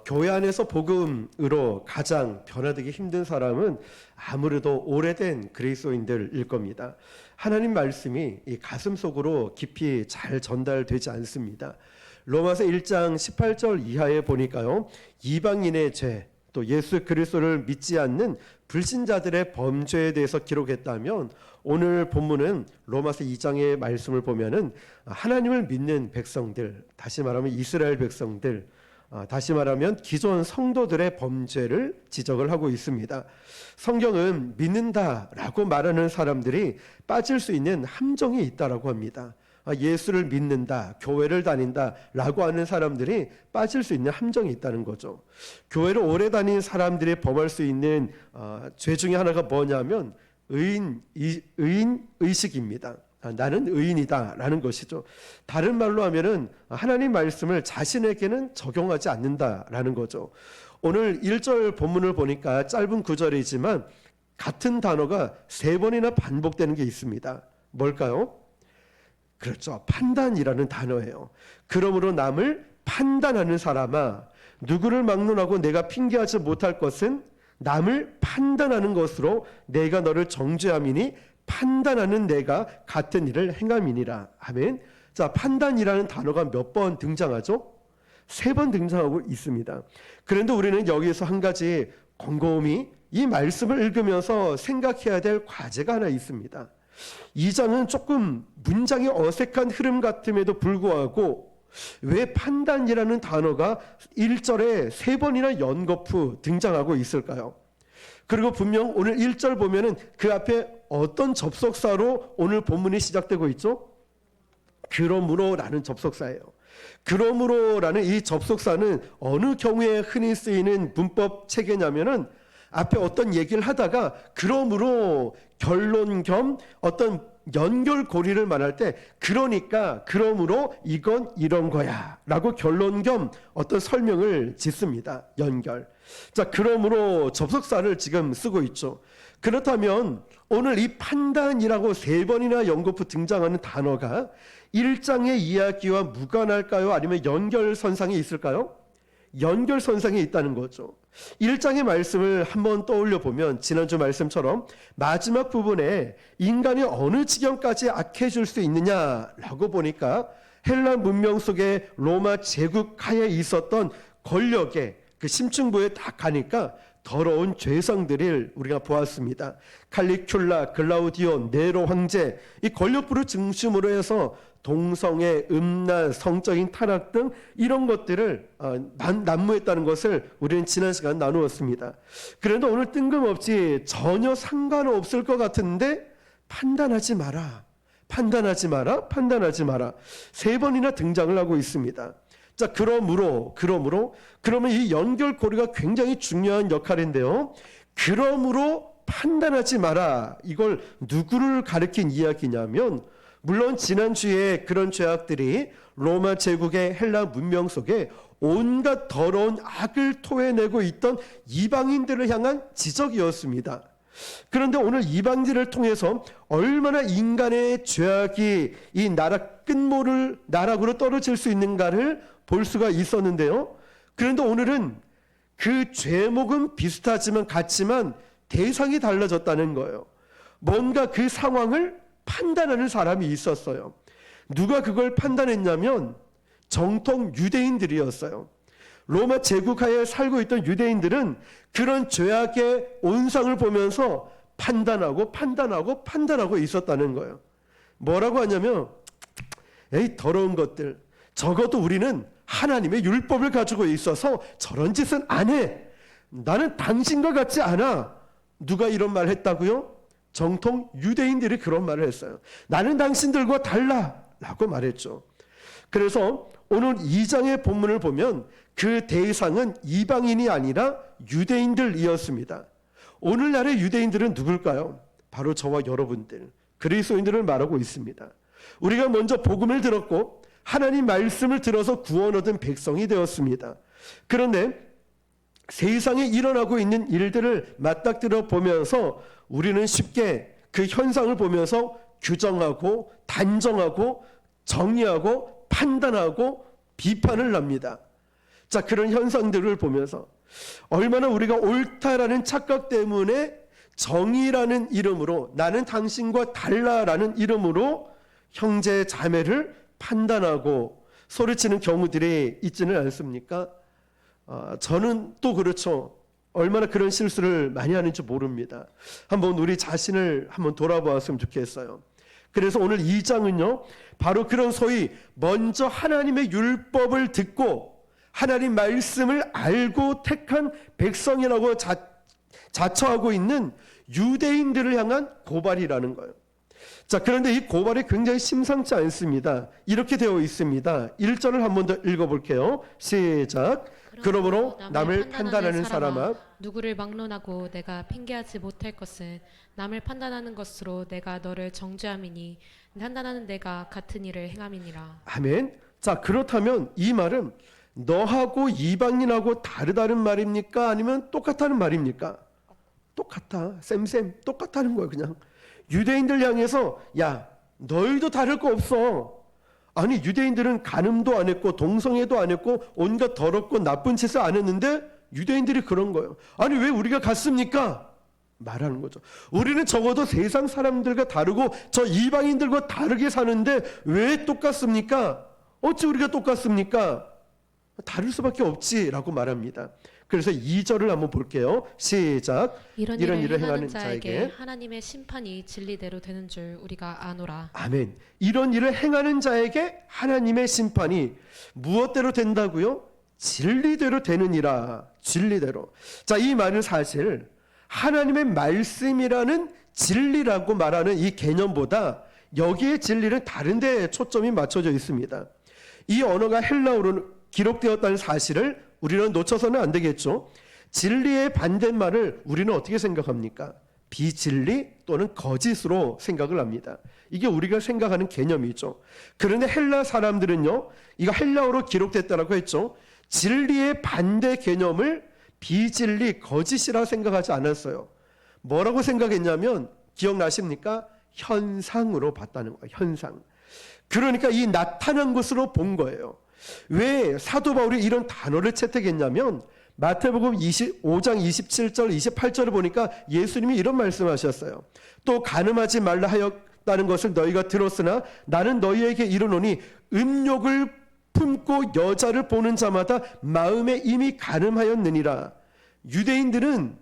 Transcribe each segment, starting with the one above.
교회 안에서 복음으로 가장 변화되기 힘든 사람은 아무래도 오래된 그리스도인들일 겁니다. 하나님 말씀이 이 가슴 속으로 깊이 잘 전달되지 않습니다. 로마서 1장 18절 이하에 보니까요, 이방인의 죄, 또 예수 그리스도를 믿지 않는 불신자들의 범죄에 대해서 기록했다면, 오늘 본문은 로마서 2장의 말씀을 보면은 하나님을 믿는 백성들, 다시 말하면 이스라엘 백성들, 다시 말하면 기존 성도들의 범죄를 지적을 하고 있습니다. 성경은 믿는다라고 말하는 사람들이 빠질 수 있는 함정이 있다라고 합니다. 예수를 믿는다, 교회를 다닌다라고 하는 사람들이 빠질 수 있는 함정이 있다는 거죠. 교회를 오래 다닌 사람들이 범할 수 있는 죄 중에 하나가 뭐냐면 의인의식입니다. 나는 의인이다 라는 것이죠. 다른 말로 하면은 하나님 말씀을 자신에게는 적용하지 않는다라는 거죠. 오늘 1절 본문을 보니까 짧은 구절이지만 같은 단어가 3번이나 반복되는 게 있습니다. 뭘까요? 그렇죠. 판단이라는 단어예요. 그러므로 남을 판단하는 사람아, 누구를 막론하고 내가 핑계하지 못할 것은 남을 판단하는 것으로 내가 너를 정죄함이니 판단하는 내가 같은 일을 행함이니라. 아멘. 자, 판단이라는 단어가 몇 번 등장하죠? 3번 등장하고 있습니다. 그런데 우리는 여기서 한 가지 곰곰이 이 말씀을 읽으면서 생각해야 될 과제가 하나 있습니다. 2장은 조금 문장이 어색한 흐름 같음에도 불구하고 왜 판단이라는 단어가 1절에 3번이나 연거푸 등장하고 있을까요? 그리고 분명 오늘 1절 보면은 그 앞에 어떤 접속사로 오늘 본문이 시작되고 있죠? 그러므로라는 접속사예요. 그러므로라는 이 접속사는 어느 경우에 흔히 쓰이는 문법 체계냐면은 앞에 어떤 얘기를 하다가 그러므로 결론 겸 어떤 연결고리를 말할 때 그러니까 그러므로 이건 이런 거야 라고 결론 겸 어떤 설명을 짓습니다. 연결. 자, 그러므로 접속사를 지금 쓰고 있죠. 그렇다면 오늘 이 판단이라고 3번이나 연거푸 등장하는 단어가 1장의 이야기와 무관할까요? 아니면 연결선상에 있을까요? 연결선상에 있다는 거죠. 1장의 말씀을 한번 떠올려 보면 지난주 말씀처럼 마지막 부분에 인간이 어느 지경까지 악해질 수 있느냐라고 보니까 헬라 문명 속에 로마 제국 하에 있었던 권력의 그 심층부에 딱 가니까 더러운 죄성들을 우리가 보았습니다. 칼리큘라, 글라우디온, 네로 황제, 이 권력부를 중심으로 해서 동성애, 음란, 성적인 타락 등 이런 것들을 난무했다는 것을 우리는 지난 시간 나누었습니다. 그런데 오늘 뜬금없이 전혀 상관없을 것 같은데 판단하지 마라, 판단하지 마라, 판단하지 마라 3번이나 등장을 하고 있습니다. 자, 그러면 이 연결고리가 굉장히 중요한 역할인데요. 그러므로 판단하지 마라. 이걸 누구를 가리킨 이야기냐면 물론 지난주에 그런 죄악들이 로마 제국의 헬라 문명 속에 온갖 더러운 악을 토해내고 있던 이방인들을 향한 지적이었습니다. 그런데 오늘 이방인들을 통해서 얼마나 인간의 죄악이 이 나라 끝모를 나락으로 떨어질 수 있는가를 볼 수가 있었는데요. 그런데 오늘은 그 죄목은 비슷하지만 같지만 대상이 달라졌다는 거예요. 뭔가 그 상황을 판단하는 사람이 있었어요. 누가 그걸 판단했냐면 정통 유대인들이었어요. 로마 제국하에 살고 있던 유대인들은 그런 죄악의 온상을 보면서 판단하고 있었다는 거예요. 뭐라고 하냐면 에이 더러운 것들, 적어도 우리는 하나님의 율법을 가지고 있어서 저런 짓은 안 해. 나는 당신과 같지 않아. 누가 이런 말 했다고요? 정통 유대인들이 그런 말을 했어요. 나는 당신들과 달라 라고 말했죠. 그래서 오늘 2장의 본문을 보면 그 대상은 이방인이 아니라 유대인들이었습니다. 오늘날의 유대인들은 누굴까요? 바로 저와 여러분들, 그리스도인들을 말하고 있습니다. 우리가 먼저 복음을 들었고 하나님 말씀을 들어서 구원 얻은 백성이 되었습니다. 그런데 세상에 일어나고 있는 일들을 맞닥뜨려 보면서 우리는 쉽게 그 현상을 보면서 규정하고 단정하고 정의하고 판단하고 비판을 합니다. 자, 그런 현상들을 보면서 얼마나 우리가 옳다라는 착각 때문에 정의라는 이름으로 나는 당신과 달라라는 이름으로 형제 자매를 판단하고 소리치는 경우들이 있지는 않습니까? 저는 또 그렇죠. 얼마나 그런 실수를 많이 하는지 모릅니다. 한번 우리 자신을 한번 돌아보았으면 좋겠어요. 그래서 오늘 2장은요, 바로 그런 소위 먼저 하나님의 율법을 듣고 하나님 말씀을 알고 택한 백성이라고 자처하고 있는 유대인들을 향한 고발이라는 거예요. 자, 그런데 이 고발이 굉장히 심상치 않습니다. 이렇게 되어 있습니다. 1절을 한 번 더 읽어볼게요. 시작. 그러므로 남을 판단하는 사람아, 누구를 막론하고 내가 핑계하지 못할 것은 남을 판단하는 것으로 내가 너를 정죄함이니 판단하는 내가 같은 일을 행함이니라. 아멘. 자, 그렇다면 이 말은 너하고 이방인하고 다르다는 말입니까? 아니면 똑같다는 말입니까? 똑같아. 쌤 똑같다는 거예요. 그냥 유대인들 향해서 야, 너희도 다를 거 없어. 아니, 유대인들은 간음도 안 했고 동성애도 안 했고 온갖 더럽고 나쁜 짓을 안 했는데 유대인들이 그런 거예요. 아니, 왜 우리가 같습니까? 말하는 거죠. 우리는 적어도 세상 사람들과 다르고 저 이방인들과 다르게 사는데 왜 똑같습니까? 어찌 우리가 똑같습니까? 다를 수밖에 없지라고 말합니다. 그래서 2절을 한번 볼게요. 시작. 이런 일을 행하는 자에게 하나님의 심판이 진리대로 되는 줄 우리가 아노라. 아멘. 이런 일을 행하는 자에게 하나님의 심판이 무엇대로 된다고요? 진리대로 되느니라. 진리대로. 자, 이 말은 사실 하나님의 말씀이라는 진리라고 말하는 이 개념보다 여기에 진리는 다른 데에 초점이 맞춰져 있습니다. 이 언어가 헬라어로 기록되었다는 사실을 우리는 놓쳐서는 안 되겠죠. 진리의 반대말을 우리는 어떻게 생각합니까? 비진리 또는 거짓으로 생각을 합니다. 이게 우리가 생각하는 개념이죠. 그런데 헬라 사람들은요, 이거 헬라어로 기록됐다라고 했죠. 진리의 반대 개념을 비진리, 거짓이라 생각하지 않았어요. 뭐라고 생각했냐면 기억나십니까? 현상으로 봤다는 거예요. 현상. 그러니까 이 나타난 것으로 본 거예요. 왜 사도 바울이 이런 단어를 채택했냐면 마태복음 25장 27절 28절을 보니까 예수님이 이런 말씀하셨어요. 또 간음하지 말라 하였다는 것을 너희가 들었으나 나는 너희에게 이르노니 음욕을 품고 여자를 보는 자마다 마음에 이미 간음하였느니라. 유대인들은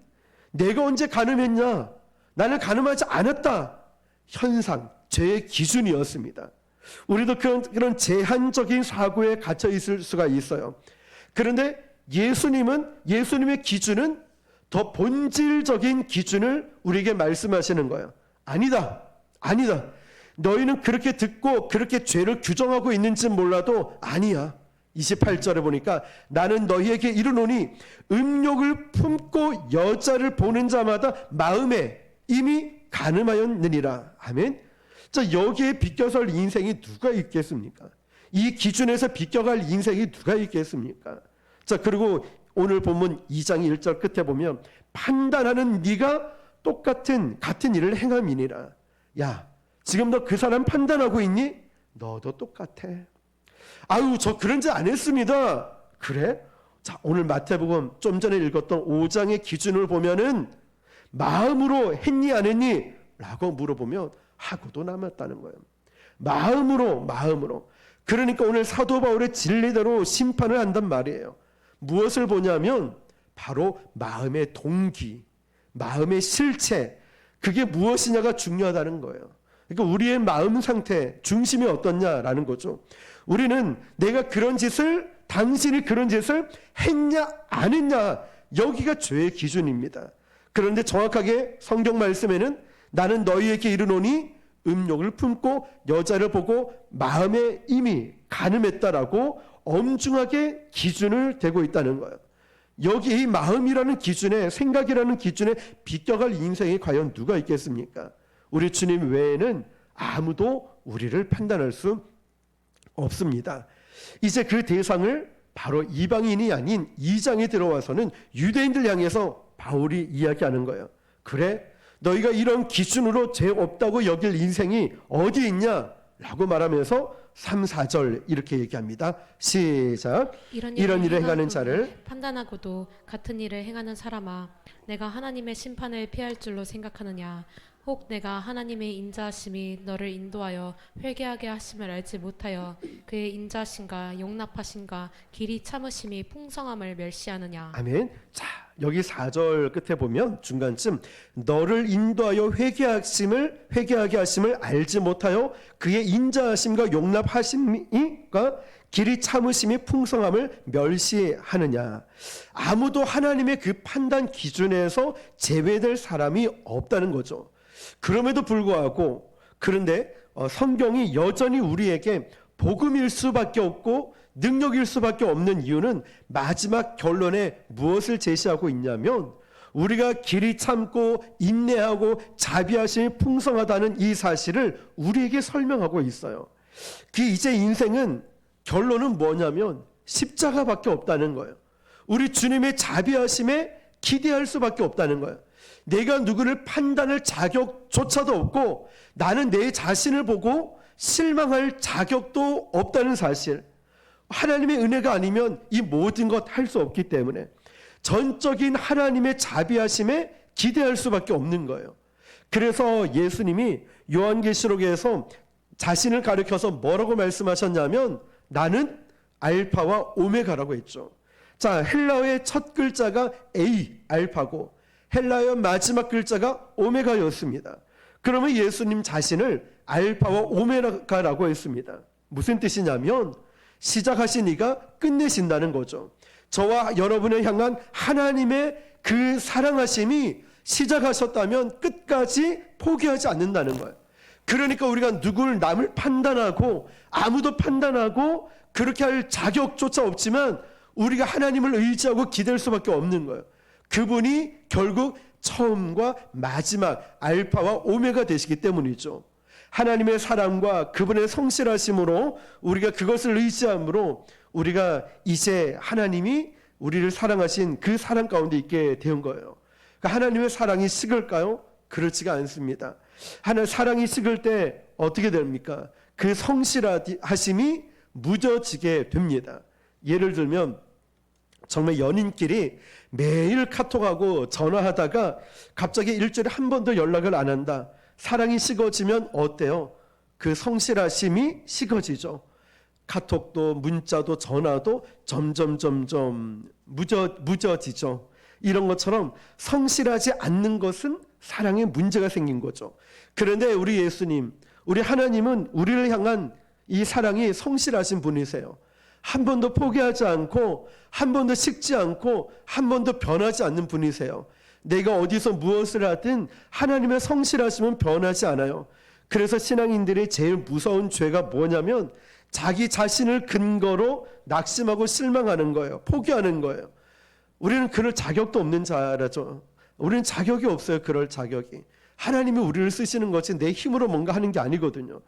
내가 언제 간음했냐? 나는 간음하지 않았다. 현상, 죄의 기준이었습니다. 우리도 그런 제한적인 사고에 갇혀 있을 수가 있어요. 그런데 예수님의 기준은 더 본질적인 기준을 우리에게 말씀하시는 거예요. 아니다. 너희는 그렇게 듣고 그렇게 죄를 규정하고 있는지 몰라도 아니야. 28절에 보니까 나는 너희에게 이르노니 음욕을 품고 여자를 보는 자마다 마음에 이미 간음하였느니라. 아멘. 자, 여기에 비껴설 인생이 누가 있겠습니까? 이 기준에서 비껴갈 인생이 누가 있겠습니까? 자, 그리고 오늘 본문 2장 1절 끝에 보면 판단하는 네가 같은 일을 행함이니라. 야, 지금 너 그 사람 판단하고 있니? 너도 똑같아. 아유, 저 그런 짓 안 했습니다. 그래? 자, 오늘 마태복음 좀 전에 읽었던 5장의 기준을 보면은 마음으로 했니 안 했니? 라고 물어보면 하고도 남았다는 거예요. 마음으로. 그러니까 오늘 사도 바울의 진리대로 심판을 한단 말이에요. 무엇을 보냐면 바로 마음의 동기, 마음의 실체, 그게 무엇이냐가 중요하다는 거예요. 그러니까 우리의 마음 상태, 중심이 어떻냐라는 거죠. 우리는 당신이 그런 짓을 했냐 안 했냐, 여기가 죄의 기준입니다. 그런데 정확하게 성경 말씀에는 나는 너희에게 이르노니 음욕을 품고 여자를 보고 마음에 이미 간음했다라고 엄중하게 기준을 대고 있다는 거예요. 여기 이 마음이라는 기준에, 생각이라는 기준에 비껴갈 인생이 과연 누가 있겠습니까? 우리 주님 외에는 아무도 우리를 판단할 수 없습니다. 이제 그 대상을 바로 이방인이 아닌 2장에 들어와서는 유대인들 향해서 바울이 이야기하는 거예요. 그래? 너희가 이런 기준으로 죄 없다고 여길 인생이 어디 있냐? 라고 말하면서 3, 4절 이렇게 얘기합니다. 시작. 이런 일을 행하는 자를 판단하고도 같은 일을 행하는 사람아, 내가 하나님의 심판을 피할 줄로 생각하느냐? 혹 내가 하나님의 인자하심이 너를 인도하여 회개하게 하심을 알지 못하여 그의 인자하심과 용납하심과 길이 참으심이 풍성함을 멸시하느냐? 아멘. 자, 여기 4절 끝에 보면 중간쯤 너를 인도하여 회개하게 하심을 알지 못하여 그의 인자하심과 용납하심과 길이 참으심이 풍성함을 멸시하느냐. 아무도 하나님의 그 판단 기준에서 제외될 사람이 없다는 거죠. 그럼에도 불구하고 그런데 성경이 여전히 우리에게 복음일 수밖에 없고 능력일 수밖에 없는 이유는 마지막 결론에 무엇을 제시하고 있냐면 우리가 길이 참고 인내하고 자비하심이 풍성하다는 이 사실을 우리에게 설명하고 있어요. 그 이제 인생은 결론은 뭐냐면 십자가밖에 없다는 거예요. 우리 주님의 자비하심에 기대할 수밖에 없다는 거예요. 내가 누구를 판단할 자격조차도 없고 나는 내 자신을 보고 실망할 자격도 없다는 사실. 하나님의 은혜가 아니면 이 모든 것 할 수 없기 때문에 전적인 하나님의 자비하심에 기대할 수밖에 없는 거예요. 그래서 예수님이 요한계시록에서 자신을 가리켜서 뭐라고 말씀하셨냐면 나는 알파와 오메가라고 했죠. 자, 헬라어의 첫 글자가 A, 알파고 헬라어 마지막 글자가 오메가였습니다. 그러면 예수님 자신을 알파와 오메가라고 했습니다. 무슨 뜻이냐면 시작하신 이가 끝내신다는 거죠. 저와 여러분을 향한 하나님의 그 사랑하심이 시작하셨다면 끝까지 포기하지 않는다는 거예요. 그러니까 우리가 누구를 남을 판단하고 아무도 판단하고 그렇게 할 자격조차 없지만 우리가 하나님을 의지하고 기댈 수밖에 없는 거예요. 그분이 결국 처음과 마지막 알파와 오메가 되시기 때문이죠. 하나님의 사랑과 그분의 성실하심으로 우리가 그것을 의지함으로 우리가 이제 하나님이 우리를 사랑하신 그 사랑 가운데 있게 된 거예요. 그러니까 하나님의 사랑이 식을까요? 그렇지가 않습니다. 하나님의 사랑이 식을 때 어떻게 됩니까? 그 성실하심이 무뎌지게 됩니다. 예를 들면 정말 연인끼리 매일 카톡하고 전화하다가 갑자기 일주일에 한 번도 연락을 안 한다. 사랑이 식어지면 어때요? 그 성실하심이 식어지죠. 카톡도 문자도 전화도 점점 무뎌지죠. 이런 것처럼 성실하지 않는 것은 사랑에 문제가 생긴 거죠. 그런데 우리 예수님, 우리 하나님은 우리를 향한 이 사랑이 성실하신 분이세요. 한 번도 포기하지 않고 한 번도 식지 않고 한 번도 변하지 않는 분이세요. 내가 어디서 무엇을 하든 하나님의 성실하심은 변하지 않아요. 그래서 신앙인들의 제일 무서운 죄가 뭐냐면 자기 자신을 근거로 낙심하고 실망하는 거예요. 포기하는 거예요. 우리는 그럴 자격도 없는 자라죠. 우리는 자격이 없어요. 그럴 자격이. 하나님이 우리를 쓰시는 것이 내 힘으로 뭔가 하는 게 아니거든요.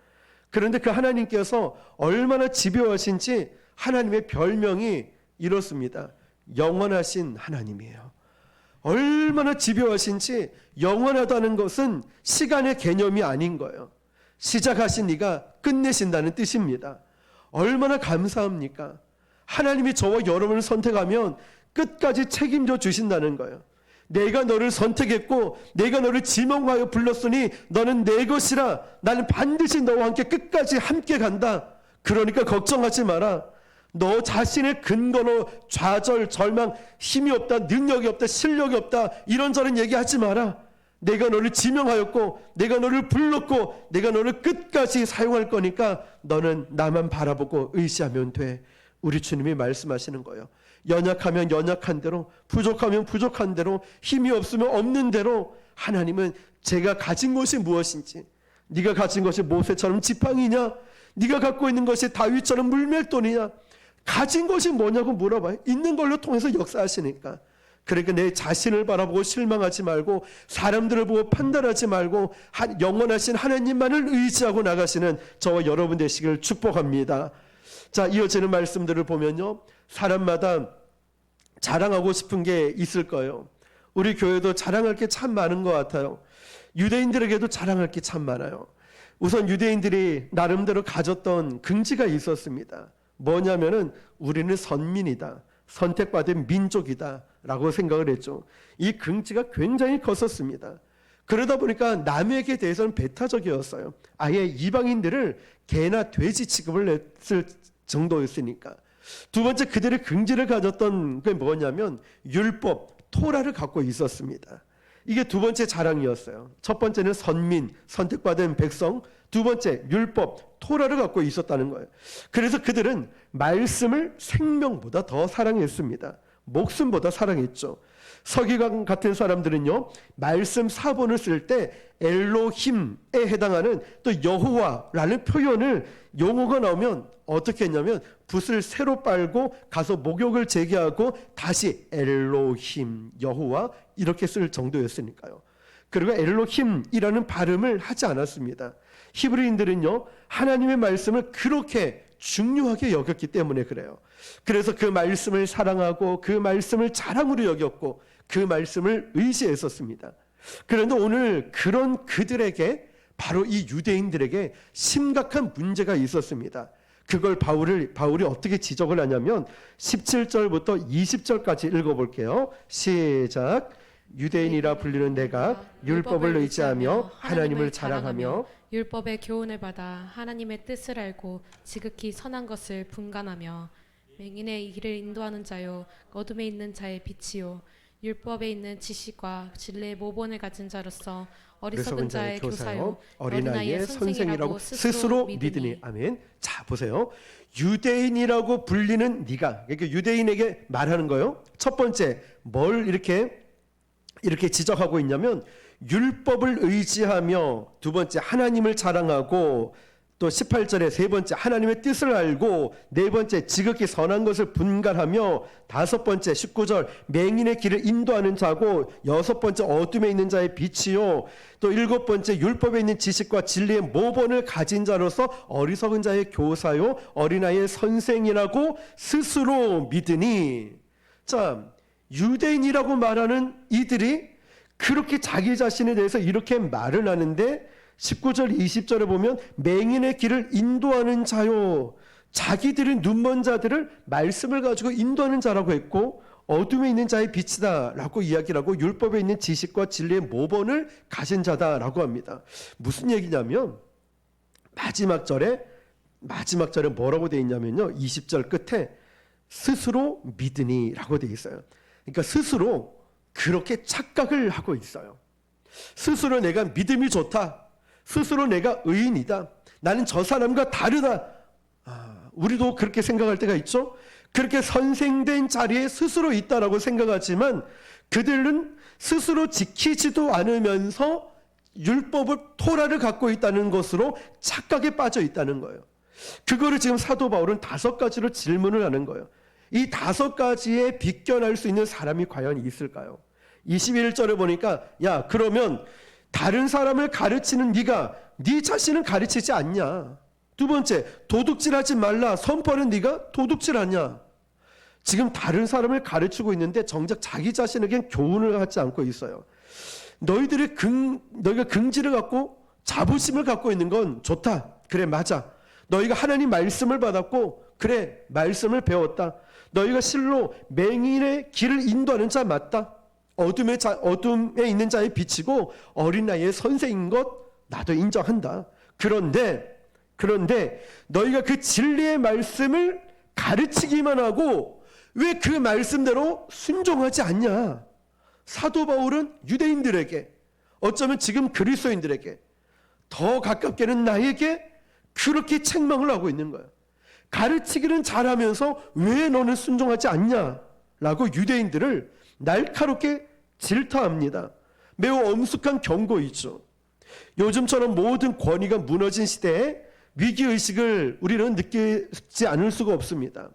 그런데 그 하나님께서 얼마나 집요하신지 하나님의 별명이 이렇습니다. 영원하신 하나님이에요. 얼마나 집요하신지 영원하다는 것은 시간의 개념이 아닌 거예요. 시작하신 이가 끝내신다는 뜻입니다. 얼마나 감사합니까? 하나님이 저와 여러분을 선택하면 끝까지 책임져 주신다는 거예요. 내가 너를 선택했고 내가 너를 지명하여 불렀으니 너는 내 것이라. 나는 반드시 너와 함께 끝까지 함께 간다. 그러니까 걱정하지 마라. 너 자신의 근거로 좌절, 절망, 힘이 없다, 능력이 없다, 실력이 없다 이런저런 얘기하지 마라. 내가 너를 지명하였고 내가 너를 불렀고 내가 너를 끝까지 사용할 거니까 너는 나만 바라보고 의지하면 돼. 우리 주님이 말씀하시는 거예요. 연약하면 연약한 대로, 부족하면 부족한 대로, 힘이 없으면 없는 대로 하나님은 제가 가진 것이 무엇인지, 네가 가진 것이 모세처럼 지팡이냐, 네가 갖고 있는 것이 다윗처럼 물맷돌이냐, 가진 것이 뭐냐고 물어봐요. 있는 걸로 통해서 역사하시니까. 그러니까 내 자신을 바라보고 실망하지 말고 사람들을 보고 판단하지 말고 영원하신 하나님만을 의지하고 나가시는 저와 여러분 되시기를 축복합니다. 자, 이어지는 말씀들을 보면요, 사람마다 자랑하고 싶은 게 있을 거예요. 우리 교회도 자랑할 게 참 많은 것 같아요. 유대인들에게도 자랑할 게 참 많아요. 우선 유대인들이 나름대로 가졌던 긍지가 있었습니다. 뭐냐면은 우리는 선민이다, 선택받은 민족이다 라고 생각을 했죠. 이 긍지가 굉장히 컸었습니다. 그러다 보니까 남에게 대해서는 배타적이었어요. 아예 이방인들을 개나 돼지 취급을 했을 정도였으니까. 두 번째, 그들의 긍지를 가졌던 게 뭐냐면 율법, 토라를 갖고 있었습니다. 이게 두 번째 자랑이었어요. 첫 번째는 선민, 선택받은 백성, 두 번째 율법, 토라를 갖고 있었다는 거예요. 그래서 그들은 말씀을 생명보다 더 사랑했습니다. 목숨보다 사랑했죠. 서기관 같은 사람들은요, 말씀 사본을 쓸 때 엘로힘에 해당하는 또 여호와라는 표현을, 용어가 나오면 어떻게 했냐면 붓을 새로 빨고 가서 목욕을 재개하고 다시 엘로힘, 여호와 이렇게 쓸 정도였으니까요. 그리고 엘로힘이라는 발음을 하지 않았습니다. 히브리인들은요, 하나님의 말씀을 그렇게 중요하게 여겼기 때문에 그래요. 그래서 그 말씀을 사랑하고 그 말씀을 자랑으로 여겼고 그 말씀을 의지했었습니다. 그런데 오늘 그런 그들에게, 바로 이 유대인들에게 심각한 문제가 있었습니다. 그걸 바울이 어떻게 지적을 하냐면 17절부터 20절까지 읽어볼게요. 시작. 유대인이라 불리는 내가 율법을 의지하며 하나님을 자랑하며 율법의 교훈을 받아 하나님의 뜻을 알고 지극히 선한 것을 분간하며 맹인의 길을 인도하는 자요 어둠에 있는 자의 빛이요 율법에 있는 지식과 진리의 모본을 가진 자로서 어리석은 자의 교사요 어린아이의 선생이라고 스스로 믿으니. 아멘. 자, 보세요. 유대인이라고 불리는 네가, 그러니까 유대인에게 말하는 거예요. 첫 번째, 뭘 이렇게 지적하고 있냐면 율법을 의지하며, 두 번째 하나님을 자랑하고, 또 18절에 세 번째 하나님의 뜻을 알고, 네 번째 지극히 선한 것을 분간하며, 다섯 번째 19절 맹인의 길을 인도하는 자고, 여섯 번째 어둠에 있는 자의 빛이요, 또 일곱 번째 율법에 있는 지식과 진리의 모본을 가진 자로서 어리석은 자의 교사요 어린아이의 선생이라고 스스로 믿으니. 자, 유대인이라고 말하는 이들이 그렇게 자기 자신에 대해서 이렇게 말을 하는데 19절 20절에 보면 맹인의 길을 인도하는 자요, 자기들이 눈먼 자들을 말씀을 가지고 인도하는 자라고 했고, 어둠에 있는 자의 빛이다 라고 이야기를 하고, 율법에 있는 지식과 진리의 모본을 가진 자다라고 합니다. 무슨 얘기냐면 마지막 절에 뭐라고 되어 있냐면요, 20절 끝에 스스로 믿으니 라고 되어 있어요. 그러니까 스스로 그렇게 착각을 하고 있어요. 스스로 내가 믿음이 좋다, 스스로 내가 의인이다, 나는 저 사람과 다르다. 우리도 그렇게 생각할 때가 있죠. 그렇게 선생된 자리에 스스로 있다라고 생각하지만 그들은 스스로 지키지도 않으면서 율법을, 토라를 갖고 있다는 것으로 착각에 빠져 있다는 거예요. 그거를 지금 사도 바울은 5가지로 질문을 하는 거예요. 이 5가지에 비껴날 수 있는 사람이 과연 있을까요? 21절에 보니까, 야, 그러면 다른 사람을 가르치는 네가 네 자신은 가르치지 않냐? 두 번째, 도둑질하지 말라 선포하는 네가 도둑질하냐? 지금 다른 사람을 가르치고 있는데 정작 자기 자신에겐 교훈을 하지 않고 있어요. 너희가 긍지를 갖고 자부심을 갖고 있는 건 좋다. 그래, 맞아. 너희가 하나님 말씀을 받았고, 그래, 말씀을 배웠다. 너희가 실로 맹인의 길을 인도하는 자 맞다. 어둠에 있는 자의 빛이고 어린아이의 선생인 것 나도 인정한다. 그런데 너희가 그 진리의 말씀을 가르치기만 하고 왜 그 말씀대로 순종하지 않냐? 사도 바울은 유대인들에게, 어쩌면 지금 그리스도인들에게, 더 가깝게는 나에게 그렇게 책망을 하고 있는 거예요. 가르치기는 잘하면서 왜 너는 순종하지 않냐? 라고 유대인들을 날카롭게 질타합니다. 매우 엄숙한 경고이죠. 요즘처럼 모든 권위가 무너진 시대에 위기의식을 우리는 느끼지 않을 수가 없습니다.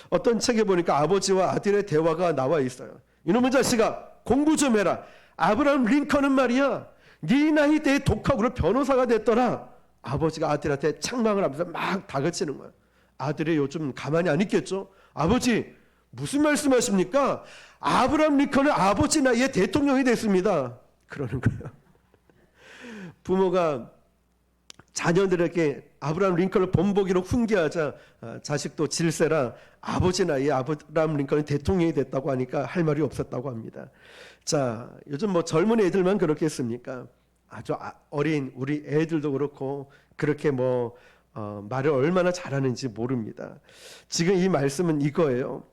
어떤 책에 보니까 아버지와 아들의 대화가 나와 있어요. 이놈의 자식아, 공부 좀 해라. 아브라함 링컨은 말이야, 네 나이 때에 독학으로 변호사가 됐더라. 아버지가 아들한테 책망을 하면서 막 다그치는 거예요. 아들이 요즘 가만히 안 있겠죠. 아버지, 무슨 말씀하십니까? 아브라함 링컨은 아버지 나이에 대통령이 됐습니다. 그러는 거예요. 부모가 자녀들에게 아브라함 링컨을 본보기로 훈계하자 자식도 질세라 아버지 나이에 아브라함 링컨이 대통령이 됐다고 하니까 할 말이 없었다고 합니다. 자, 요즘 뭐 젊은 애들만 그렇겠습니까? 아주 어린 우리 애들도 그렇고 그렇게 말을 얼마나 잘하는지 모릅니다. 지금 이 말씀은 이거예요.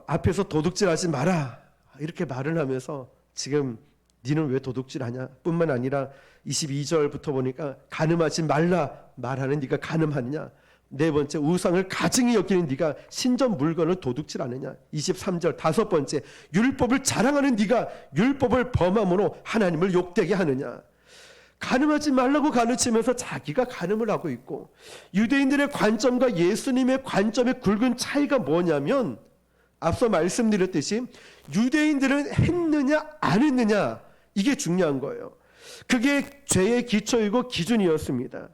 앞에서 도둑질하지 마라 이렇게 말을 하면서 지금 니는 왜 도둑질하냐 뿐만 아니라 22절부터 보니까 간음하지 말라 말하는 네가 간음하느냐, 네 번째 우상을 가증히 여기는 네가 신전 물건을 도둑질하느냐, 23절 다섯 번째 율법을 자랑하는 네가 율법을 범함으로 하나님을 욕되게 하느냐. 간음하지 말라고 가르치면서 자기가 간음을 하고 있고, 유대인들의 관점과 예수님의 관점의 굵은 차이가 뭐냐면 앞서 말씀드렸듯이 유대인들은 했느냐 안 했느냐 이게 중요한 거예요. 그게 죄의 기초이고 기준이었습니다.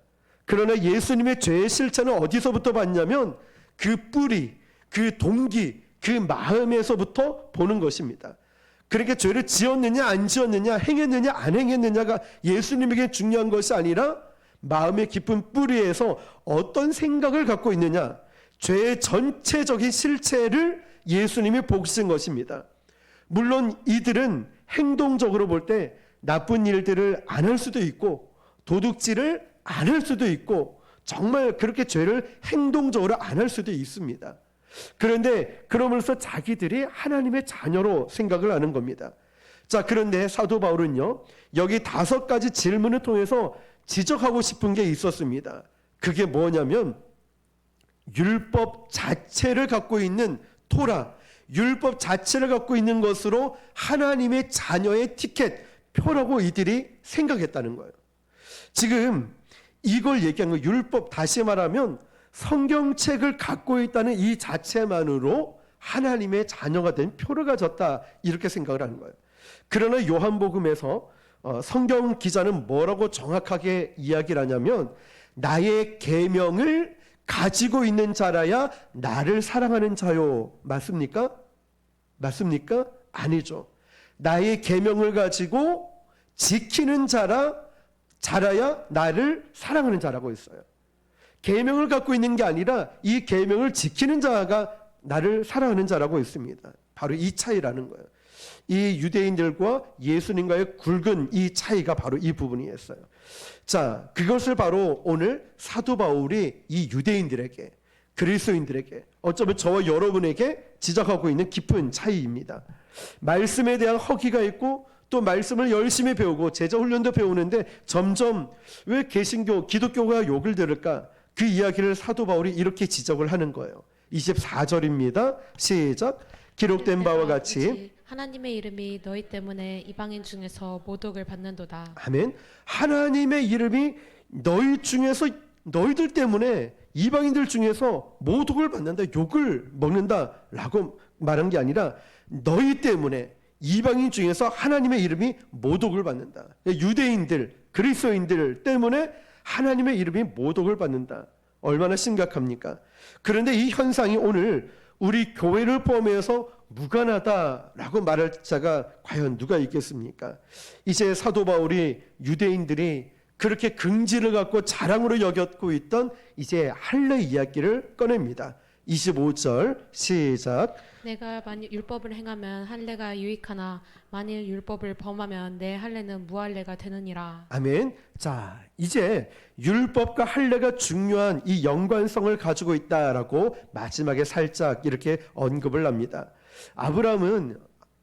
그러나 예수님의 죄의 실체는 어디서부터 봤냐면 그 뿌리, 그 동기, 그 마음에서부터 보는 것입니다. 그러니까 죄를 지었느냐 안 지었느냐, 행했느냐 안 행했느냐가 예수님에게 중요한 것이 아니라 마음의 깊은 뿌리에서 어떤 생각을 갖고 있느냐, 죄의 전체적인 실체를 예수님이 보신 것입니다. 물론 이들은 행동적으로 볼 때 나쁜 일들을 안 할 수도 있고 도둑질을 안 할 수도 있고 정말 그렇게 죄를 행동적으로 안 할 수도 있습니다. 그런데 그러면서 자기들이 하나님의 자녀로 생각을 하는 겁니다. 자, 그런데 사도 바울은요, 여기 5가지 질문을 통해서 지적하고 싶은 게 있었습니다. 그게 뭐냐면 율법 자체를 갖고 있는 토라, 율법 자체를 갖고 있는 것으로 하나님의 자녀의 티켓, 표라고 이들이 생각했다는 거예요. 지금 이걸 얘기한 거, 율법, 다시 말하면 성경책을 갖고 있다는 이 자체만으로 하나님의 자녀가 된 표를 가졌다, 이렇게 생각을 하는 거예요. 그러나 요한복음에서 성경 기자는 뭐라고 정확하게 이야기를 하냐면 나의 계명을 가지고 있는 자라야 나를 사랑하는 자요. 맞습니까? 맞습니까? 아니죠. 나의 계명을 가지고 지키는 자라야 나를 사랑하는 자라고 했어요. 계명을 갖고 있는 게 아니라 이 계명을 지키는 자가 나를 사랑하는 자라고 했습니다. 바로 이 차이라는 거예요. 이 유대인들과 예수님과의 굵은 이 차이가 바로 이 부분이었어요. 자, 그것을 바로 오늘 사도 바울이 이 유대인들에게, 그리스도인들에게, 어쩌면 저와 여러분에게 지적하고 있는 깊은 차이입니다. 말씀에 대한 허기가 있고 또 말씀을 열심히 배우고 제자 훈련도 배우는데 점점 왜 개신교, 기독교가 욕을 들을까? 그 이야기를 사도 바울이 이렇게 지적을 하는 거예요. 24절입니다. 시작. 기록된 바와 같이 하나님의 이름이 너희 때문에 이방인 중에서 모독을 받는도다. 아멘. 하나님의 이름이 너희 중에서, 너희들 때문에 이방인들 중에서 모독을 받는다, 욕을 먹는다라고 말한 게 아니라 너희 때문에 이방인 중에서 하나님의 이름이 모독을 받는다. 유대인들, 그리스도인들 때문에 하나님의 이름이 모독을 받는다. 얼마나 심각합니까? 그런데 이 현상이 오늘 우리 교회를 포함해서 무관하다라고 말할 자가 과연 누가 있겠습니까? 이제 사도 바울이 유대인들이 그렇게 긍지를 갖고 자랑으로 여겼고 있던 이제 할례 이야기를 꺼냅니다. 25절 시작. 내가 만일 율법을 행하면 할례가 유익하나 만일 율법을 범하면 내 할례는 무할례가 되느니라. 아멘. 자, 이제 율법과 할례가 중요한 이 연관성을 가지고 있다라고 마지막에 살짝 이렇게 언급을 합니다.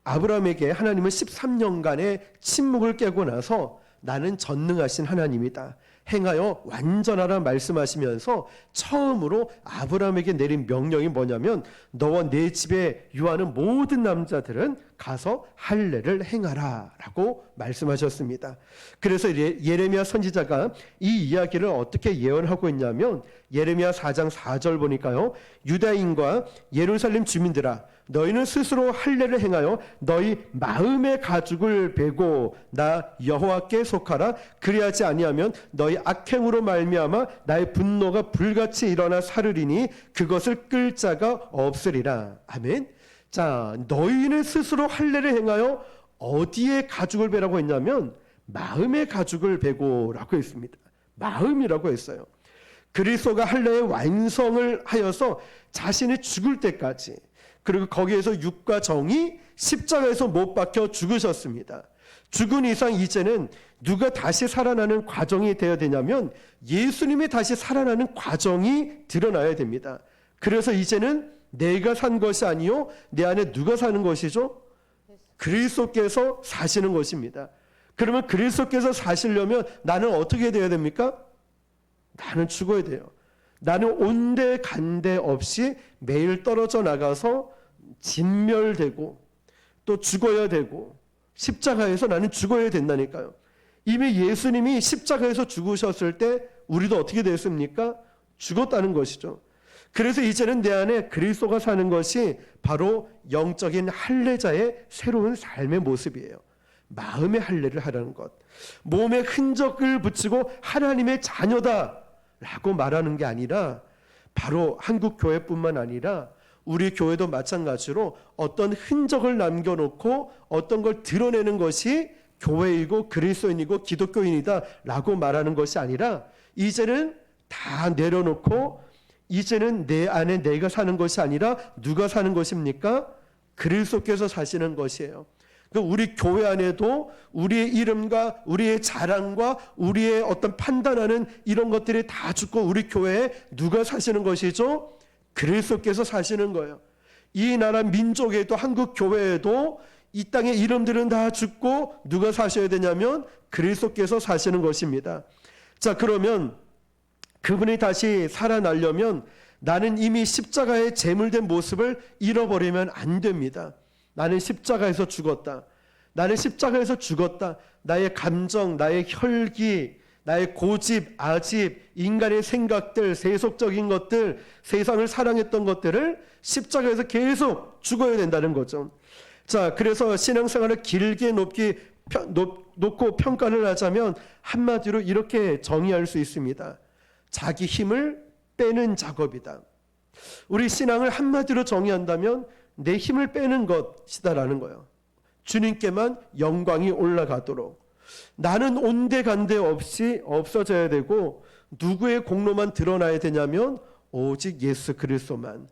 아브라함에게 하나님은 13년간의 침묵을 깨고 나서 나는 전능하신 하나님이다, 행하여 완전하라 말씀하시면서 처음으로 아브라함에게 내린 명령이 뭐냐면 너와 내 집에 유하는 모든 남자들은 가서 할례를 행하라 라고 말씀하셨습니다. 그래서 예레미야 선지자가 이 이야기를 어떻게 예언하고 있냐면 예레미야 4장 4절 보니까요, 유다인과 예루살렘 주민들아 너희는 스스로 할례를 행하여 너희 마음의 가죽을 베고 나 여호와께 속하라. 그리하지 아니하면 너희 악행으로 말미암아 나의 분노가 불같이 일어나 사르리니 그것을 끌 자가 없으리라. 아멘. 자, 너희는 스스로 할례를 행하여 어디에 가죽을 베라고 했냐면 마음의 가죽을 베고라고 했습니다. 마음이라고 했어요. 그리스도가 할례의 완성을 하여서 자신이 죽을 때까지, 그리고 거기에서 육과 정이 십자가에서 못 박혀 죽으셨습니다. 죽은 이상 이제는 누가 다시 살아나는 과정이 되어야 되냐면 예수님이 다시 살아나는 과정이 드러나야 됩니다. 그래서 이제는 내가 산 것이 아니요 내 안에 누가 사는 것이죠? 그리스도께서 사시는 것입니다. 그러면 그리스도께서 사시려면 나는 어떻게 돼야 됩니까? 나는 죽어야 돼요. 나는 온데 간데 없이 매일 떨어져 나가서 진멸되고 또 죽어야 되고, 십자가에서 나는 죽어야 된다니까요. 이미 예수님이 십자가에서 죽으셨을 때 우리도 어떻게 됐습니까? 죽었다는 것이죠. 그래서 이제는 내 안에 그리스도가 사는 것이 바로 영적인 할례자의 새로운 삶의 모습이에요. 마음의 할례를 하라는 것, 몸에 흔적을 붙이고 하나님의 자녀다라고 말하는 게 아니라, 바로 한국 교회뿐만 아니라 우리 교회도 마찬가지로 어떤 흔적을 남겨놓고 어떤 걸 드러내는 것이 교회이고 그리스도인이고 기독교인이다라고 말하는 것이 아니라, 이제는 다 내려놓고 이제는 내 안에 내가 사는 것이 아니라 누가 사는 것입니까? 그리스도께서 사시는 것이에요. 우리 교회 안에도 우리의 이름과 우리의 자랑과 우리의 어떤 판단하는 이런 것들이 다 죽고, 우리 교회에 누가 사시는 것이죠? 그리스도께서 사시는 거예요. 이 나라 민족에도 한국 교회에도 이 땅의 이름들은 다 죽고 누가 사셔야 되냐면 그리스도께서 사시는 것입니다. 자, 그러면 그분이 다시 살아나려면 나는 이미 십자가에 제물된 모습을 잃어버리면 안 됩니다. 나는 십자가에서 죽었다. 나는 십자가에서 죽었다. 나의 감정, 나의 혈기, 나의 고집, 아집, 인간의 생각들, 세속적인 것들, 세상을 사랑했던 것들을 십자가에서 계속 죽어야 된다는 거죠. 자, 그래서 신앙생활을 길게 놓고 평가를 하자면 한마디로 이렇게 정의할 수 있습니다. 자기 힘을 빼는 작업이다. 우리 신앙을 한마디로 정의한다면 내 힘을 빼는 것이다라는 거예요. 주님께만 영광이 올라가도록. 나는 온데간데 없이 없어져야 되고, 누구의 공로만 드러나야 되냐면 오직 예수 그리스도만.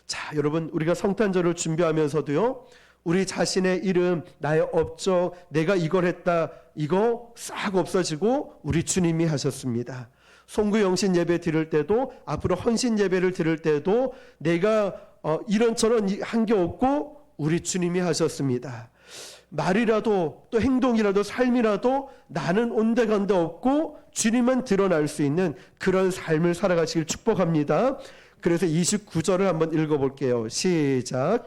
자, 여러분, 우리가 성탄절을 준비하면서도요, 우리 자신의 이름, 나의 업적, 내가 이걸 했다, 이거 싹 없어지고 우리 주님이 하셨습니다. 송구영신 예배 드릴 때도, 앞으로 헌신 예배를 드릴 때도 내가 이런저런 한 게 없고 우리 주님이 하셨습니다. 말이라도 또 행동이라도 삶이라도 나는 온데간데 없고 주님만 드러날 수 있는 그런 삶을 살아가시길 축복합니다. 그래서 29절을 한번 읽어볼게요. 시작.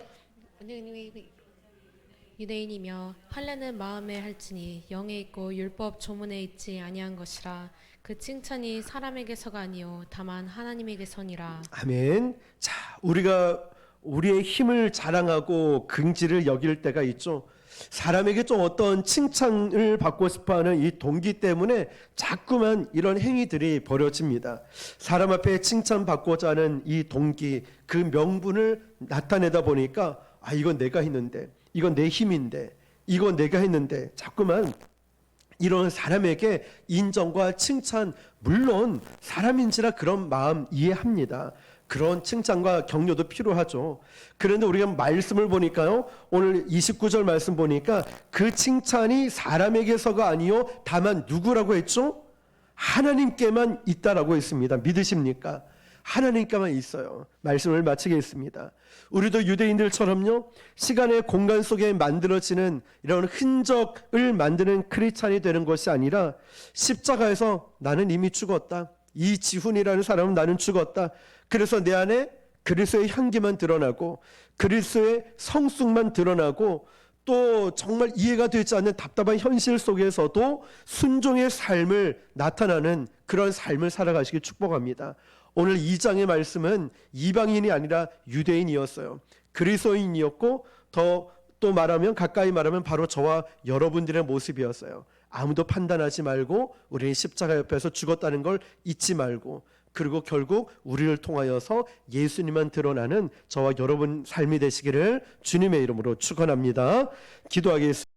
유대인이며 할례는 마음에 할지니 영에 있고 율법 조문에 있지 아니한 것이라. 그 칭찬이 사람에게서가 아니요 다만 하나님에게서니라. 아멘. 자, 우리가 우리의 힘을 자랑하고 긍지를 여길 때가 있죠. 사람에게 좀 어떤 칭찬을 받고 싶어하는 이 동기 때문에 자꾸만 이런 행위들이 벌어집니다. 사람 앞에 칭찬받고자 하는 이 동기, 그 명분을 나타내다 보니까 이건 내가 했는데, 이건 내 힘인데, 이건 내가 했는데, 자꾸만 이런 사람에게 인정과 칭찬, 물론 사람인지라 그런 마음 이해합니다. 그런 칭찬과 격려도 필요하죠. 그런데 우리가 말씀을 보니까요, 오늘 29절 말씀 보니까 그 칭찬이 사람에게서가 아니요 다만 누구라고 했죠? 하나님께만 있다라고 했습니다. 믿으십니까? 하나님께만 있어요. 말씀을 마치겠습니다. 우리도 유대인들처럼요, 시간의 공간 속에 만들어지는 이런 흔적을 만드는 크리스찬이 되는 것이 아니라, 십자가에서 나는 이미 죽었다, 이 지훈이라는 사람은 나는 죽었다, 그래서 내 안에 그리스도의 향기만 드러나고 그리스도의 성숙만 드러나고, 또 정말 이해가 되지 않는 답답한 현실 속에서도 순종의 삶을 나타나는 그런 삶을 살아가시길 축복합니다. 오늘 2장의 말씀은 이방인이 아니라 유대인이었어요. 그리스도인이었고, 또 말하면, 가까이 말하면 바로 저와 여러분들의 모습이었어요. 아무도 판단하지 말고 우리는 십자가 옆에서 죽었다는 걸 잊지 말고, 그리고 결국 우리를 통하여서 예수님만 드러나는 저와 여러분 삶이 되시기를 주님의 이름으로 축원합니다. 기도하겠습니다.